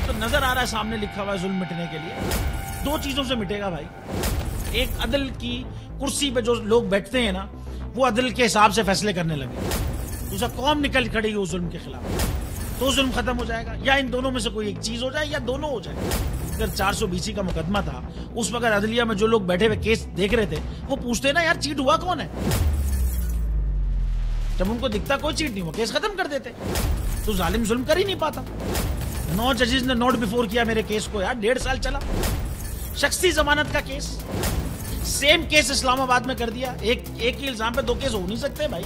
तो नजर आ रहा है सामने लिखा हुआ है जुल्म मिटने के लिए दो चीजों से मिटेगा भाई। एक अदल की कुर्सी पे जो लोग बैठते हैं ना, वो अदल के हिसाब से फैसले करने लगे। दूसरा, कौम निकल खड़ी है उस जुल्म के खिलाफ, तो जुल्म खत्म हो जाएगा। या इन दोनों में से कोई एक चीज हो जाए या दोनों हो जाए। अगर 420 का मुकदमा था, उस वक्त अदलिया में जो लोग बैठे हुए केस देख रहे थे, वो पूछते ना यार चीट हुआ कौन है। जब उनको दिखता कोई चीट नहीं हुआ, केस खत्म कर देते। तो जालिम जुल्म कर ही नहीं पाता। 9 जजेस ने नोट बिफोर किया मेरे केस को यार, 1.5 साल चला। शख्सी जमानत का केस, सेम केस इस्लामाबाद में कर दिया। एक ही इल्जाम पे 2 केस हो नहीं सकते भाई।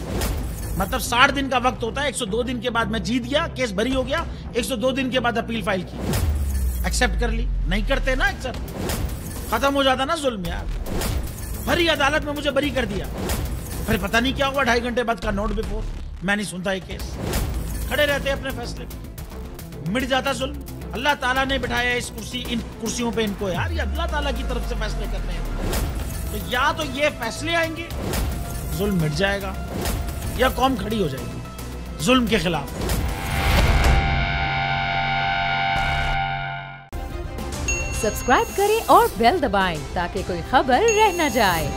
मतलब 60 दिन का वक्त होता है, 102 दिन के बाद मैं जीत गया, केस बरी हो गया, 102 दिन के बाद अपील फाइल की, एक्सेप्ट कर ली। नहीं करते ना एक्सेप्ट, खत्म हो जाता ना जुल्म यार। भरी अदालत में मुझे बरी कर दिया, फिर पता नहीं क्या हुआ 2.5 घंटे बाद का नोट बिफोर, मैं नहीं सुनता ये केस। खड़े रहते अपने फैसले पे, मिट जाता जुल्म। अल्लाह ताला ने बिठाया इस कुर्सी, इन कुर्सियों पे इनको यार, ये अल्लाह ताला की तरफ से फैसले करने हैं। तो या तो ये फैसले आएंगे, जुल्म मिट जाएगा, या कौम खड़ी हो जाएगी जुल्म के खिलाफ। सब्सक्राइब करें और बेल दबाएं ताकि कोई खबर रह न जाए।